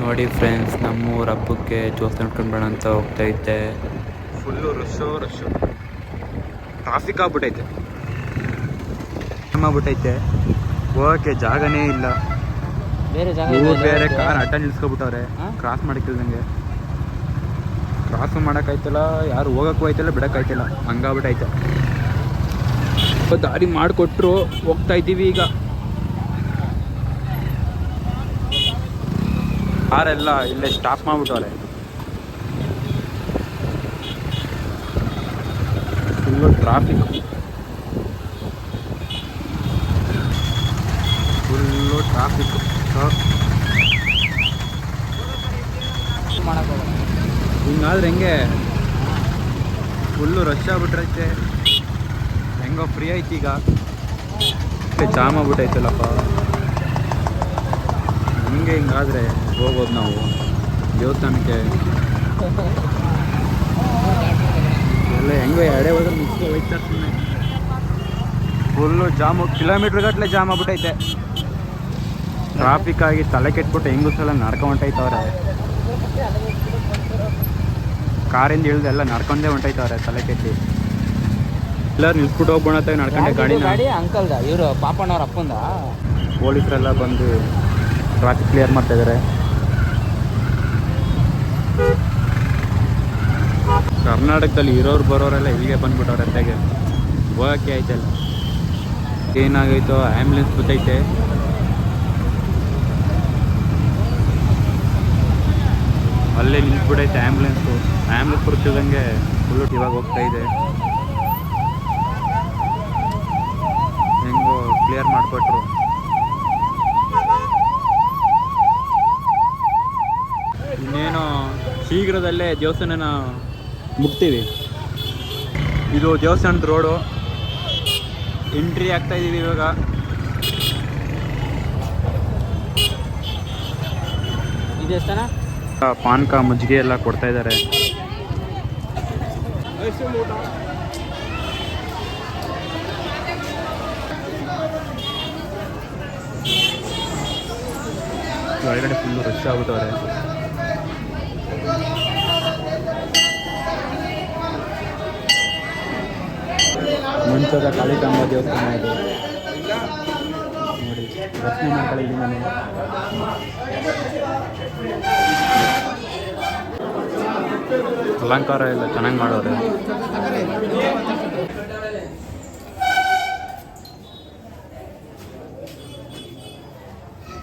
ನೋಡಿ ಫ್ರೆಂಡ್ಸ್, ನಮ್ಮೂರ ಹಬ್ಬಕ್ಕೆ ಜೋಸ್ ನೋಡ್ಕೊಂಡು ಬೇಡ ಅಂತ ಹೋಗ್ತೈತೆ. ಫುಲ್ಲು ರಶ್ಶು ಟ್ರಾಫಿಕ್ ಆಗ್ಬಿಟ್ಟೈತೆ. ಆಗ್ಬಿಟ್ಟೈತೆ ಹೋಗಕ್ಕೆ ಜಾಗನೇ ಇಲ್ಲ. ಬೇರೆ ಕಾರ್ ಅಡ್ಡ ನಿಲ್ಸ್ಕೊಬಿಟ್ಟವ್ರೆ. ಕ್ರಾಸ್ ಮಾಡಕ್ಕಿಲ್ದಂಗೆ ಕ್ರಾಸು ಮಾಡೋಕ್ಕಾಯ್ತಲ್ಲ, ಯಾರು ಹೋಗಕ್ಕೂ ಆಯ್ತಲ್ಲ, ಬಿಡೋಕ್ಕಾಯ್ತಲ್ಲ, ಹಂಗಾಗ್ಬಿಟ್ಟೈತೆ. ದಾರಿ ಮಾಡಿಕೊಟ್ರು ಹೋಗ್ತಾ ಇದ್ದೀವಿ. ಈಗ ಕಾರೆಲ್ಲ ಇಲ್ಲೇ ಸ್ಟಾಪ್ ಮಾಡ್ಬಿಟ್ಟವ್ರೆ. ಫುಲ್ಲು ಟ್ರಾಫಿಕ್, ಹಿಂಗಾದ್ರೆ ಹೆಂಗೆ? ಫುಲ್ಲು ರಶ್ ಆಗ್ಬಿಟ್ರೈತೆ. ಹೆಂಗೋ ಫ್ರೀ ಐತಿ. ಈಗ ಜಾಮ್ ಆಗ್ಬಿಟ್ಟೈತಲ್ಲಪ್ಪ. ಹಿಂಗಾದ್ರೆ ಹೋಗೋದು ನಾವು ದೇವಸ್ಥಾನಕ್ಕೆ ಎಲ್ಲ. ಹೆಂಗೋ ಎಡೆ ಹೋದ್ರೆ ಮಿಸ್ ಹೋಯ್ತಾ ಸುಮ್ಮನೆ. ಫುಲ್ಲು ಜಾಮು, ಕಿಲೋಮೀಟ್ರ್ ಗಟ್ಟಲೆ ಜಾಮ್ ಆಗ್ಬಿಟ್ಟೈತೆ. ಟ್ರಾಫಿಕ್ ಆಗಿ ತಲೆ ಕೆಟ್ಬಿಟ್ಟು ಹೆಂಗೂ ಸಲ ನಡ್ಕೊಂಡು ಹೊಂಟೈತವ್ರೆ. ಕಾರಿಂದ ಇಳ್ದು ಎಲ್ಲ ನಡ್ಕೊಂಡೇ ಹೊಂಟೈತವ್ರೆ ತಲೆ ಕೆಟ್ಟಿ. ಎಲ್ಲರೂ ನಿಲ್ಸ್ಬಿಟ್ಟು ಹೋಗ್ಬೋಣ ನಡ್ಕೊಂಡೆ ಗಾಡಿ. ಅಂಕಲ್ದ ಇವರು ಪಾಪಣ್ಣವ್ರ ಅಪ್ಪಂದ. ಪೊಲೀಸರೆಲ್ಲ ಬಂದು ಟ್ರಾಫಿಕ್ ಕ್ಲಿಯರ್ ಮಾಡ್ತಾ ಇದ್ದಾರೆ. ಕರ್ನಾಟಕದಲ್ಲಿ ಇರೋರು ಬರೋರೆಲ್ಲ ಇಲ್ಲಿಗೆ ಬಂದ್ಬಿಟ್ಟವ್ರೆ. ಅತ್ತೆಗೆ ಹೋಗೋಕ್ಕೆ ಆಯ್ತಲ್ಲ. ಏನಾಗೈತೋ, ಆ್ಯಂಬುಲೆನ್ಸ್ ಬತ್ತೈತೆ. ಅಲ್ಲೇ ನಿಂತ್ಬಿಟ್ಟೈತೆ ಆ್ಯಂಬುಲೆನ್ಸು. ಆ್ಯಂಬುಲೆನ್ಸ್ ಬರ್ತಿದ್ದಂಗೆ ಫುಲ್ಲು ಇವಾಗ ಹೋಗ್ತಾ ಇದೆ. ಹೆಂಗೋ ಕ್ಲಿಯರ್ ಮಾಡಿಕೊಟ್ರು. ಇನ್ನೇನು ಶೀಘ್ರದಲ್ಲೇ ದೇವಸ್ಥಾನನ ಮುಗ್ತೀವಿ. ಇದು ದೇವಸ್ಥಾನದ ರೋಡು. ಎಂಟ್ರಿ ಆಗ್ತಾ ಇದ್ದೀವಿ ಇವಾಗ. ಈ ದೇವಸ್ಥಾನ ಪಾನಕ ಮಜ್ಜಿಗೆ ಎಲ್ಲ ಕೊಡ್ತಾ ಇದ್ದಾರೆ. ಒಳಗಡೆ ಫುಲ್ಲು ರಶ್ ಆಗ್ಬಿಟ್ಟವ್ರೆ. ಮುಂಚೆದ ಕಾಳಿಕಾಂಬ ದೇವಸ್ಥಾನ ಇದು ನೋಡಿ. ದರ್ಶನ ಮಾಡ್ಕೊಳ್ಳಿ. ನಾನು ಅಲಂಕಾರ ಎಲ್ಲ ಚೆನ್ನಾಗಿ ಮಾಡೋರೆ.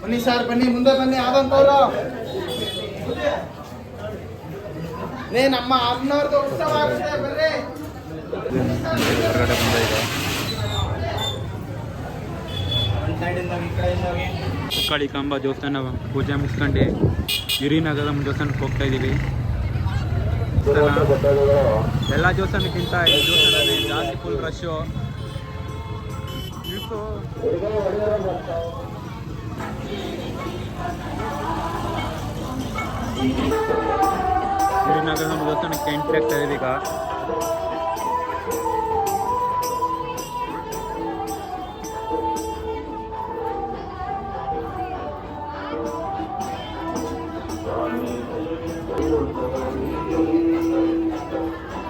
ಬನ್ನಿ ಸರ್, ಬನ್ನಿ, ಮುಂದೆ ಬನ್ನಿ. ಆದಂತವ್ರು ನಮ್ಮ ಅಮ್ಮನವ್ರದ್ದು ಉತ್ಸವ ಆಗುತ್ತೆ, ಬರ್ರಿ. ಹೊರಗಡೆ ಬಂದ ಈಗ ಕಾಳಿಕಾಂಬ ದೇವಸ್ಥಾನ ಪೂಜೆ ಮುಗಿಸ್ಕೊಂಡು ಹಿರಿನಗರದ ದೇವಸ್ಥಾನಕ್ಕೆ ಹೋಗ್ತಾ ಇದ್ದೀವಿ. ಎಲ್ಲ ದೇವಸ್ಥಾನಕ್ಕಿಂತ ಈ ದೇವಸ್ಥಾನದಲ್ಲಿ ಜಾಸ್ತಿ ಫುಲ್ ರಶ್ಶು. ಹಿರಿನಗರದ ದೇವಸ್ಥಾನಕ್ಕೆ ಎಂಟ್ರಿ ಆಗ್ತಾ ಇದೀವಿ ಈಗ.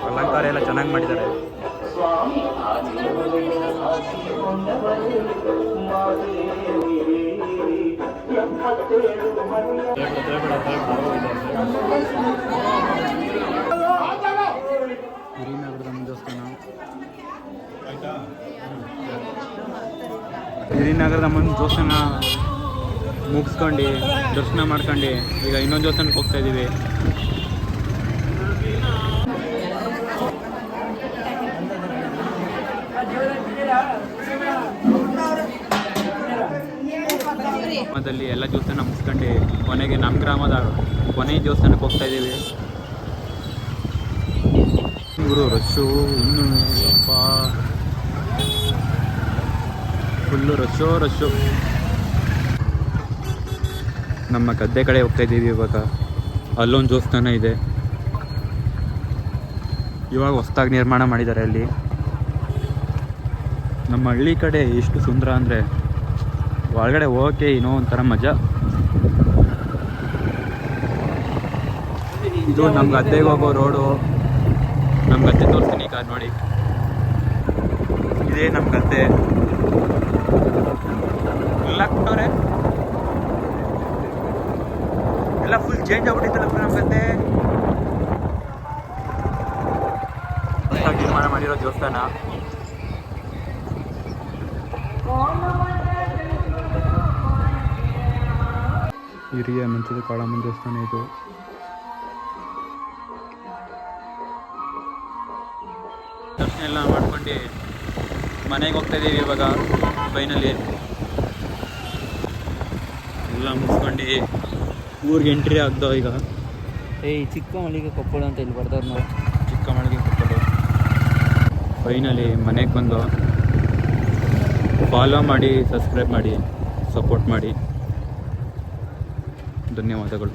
ಅಲಂಕಾರ ಎಲ್ಲ ಚೆನ್ನಾಗಿ ಮಾಡಿದ್ದಾರೆ. ಹಿರಿನಗರದ ದೇವಸ್ಥಾನ. ಹಿರಿನಗರದ ದೇವಸ್ಥಾನ ಮುಗಿಸ್ಕೊಂಡು ದರ್ಶನ ಮಾಡ್ಕೊಂಡು ಈಗ ಇನ್ನೊಂದು ದೇವಸ್ಥಾನಕ್ಕೆ ಹೋಗ್ತಾ ಇದ್ದೀವಿ. ಗ್ರಾಮದಲ್ಲಿ ಎಲ್ಲ ದೇವಸ್ಥಾನ ಮುಗಿಸ್ಕೊಂಡು ಕೊನೆಗೆ ನಮ್ಮ ಗ್ರಾಮದ ಕೊನೆಯ ದೇವಸ್ಥಾನಕ್ಕೆ ಹೋಗ್ತಾ ಇದ್ದೀವಿ. ಇವರು ರಶ್ಶು ಇನ್ನೂ ಅಪ್ಪ ಫುಲ್ಲು ರಶ್ಶು. ನಮ್ಮ ಗದ್ದೆ ಕಡೆ ಹೋಗ್ತಾ ಇದ್ದೀವಿ ಇವಾಗ. ಅಲ್ಲೊಂದು ದೇವಸ್ಥಾನ ಇದೆ, ಇವಾಗ ಹೊಸದಾಗಿ ನಿರ್ಮಾಣ ಮಾಡಿದ್ದಾರೆ ಅಲ್ಲಿ. ನಮ್ಮ ಹಳ್ಳಿ ಕಡೆ ಎಷ್ಟು ಸುಂದರ ಅಂದರೆ ಒಳಗಡೆ ಹೋಗೋಕ್ಕೆ ಏನೋ ಒಂಥರ ಮಜಾ. ಇದು ನಮ್ಮ ಗದ್ದೆಗೆ ಹೋಗೋ ರೋಡು. ನಮ್ಮ ಗದ್ದೆ ತೋರಿಸ್ತೀನಿ ಈಗ ನೋಡಿ. ಇದೇ ನಮ್ಮ ಗದ್ದೆ. ಎಲ್ಲ ಕೊಟ್ಟವ್ರೆ, ಎಲ್ಲ ಫುಲ್ ಚೇಂಜ್ ಆಗ್ಬಿಟ್ಟಿತ್ತಲ್ಲ ನಮ್ಮ ಗದ್ದೆ. ನಿರ್ಮಾಣ ಮಾಡಿರೋ ದೇವಸ್ಥಾನ. ಹಿರಿಯ ಮಂಚದ ಕಾಳಮ್ಮನ ದೇವಸ್ಥಾನ ಇದು. ದರ್ಶನ ಎಲ್ಲ ಮಾಡ್ಕೊಂಡು ಮನೆಗೆ ಹೋಗ್ತಾ ಇದ್ದೀವಿ ಇವಾಗ. ಫೈನಲಿ ಎಲ್ಲ ಮುಗಿಸ್ಕೊಂಡು ಊರಿಗೆ ಎಂಟ್ರಿ ಆಗ್ದೋ ಈಗ. ಚಿಕ್ಕಮಲ್ಲಿಗೆ ಕೊಪ್ಪಳ ಅಂತ ಇಲ್ಲಿ ಬರ್ದವ್ರು ನಾವು. ಚಿಕ್ಕಮಲ್ಲಿಗೆ ಕೊಪ್ಪಳ. ಫೈನಲಿ ಮನೆಗೆ ಬಂದು ಫಾಲೋ ಮಾಡಿ, ಸಬ್ಸ್ಕ್ರೈಬ್ ಮಾಡಿ, ಸಪೋರ್ಟ್ ಮಾಡಿ. ಧನ್ಯವಾದಗಳು.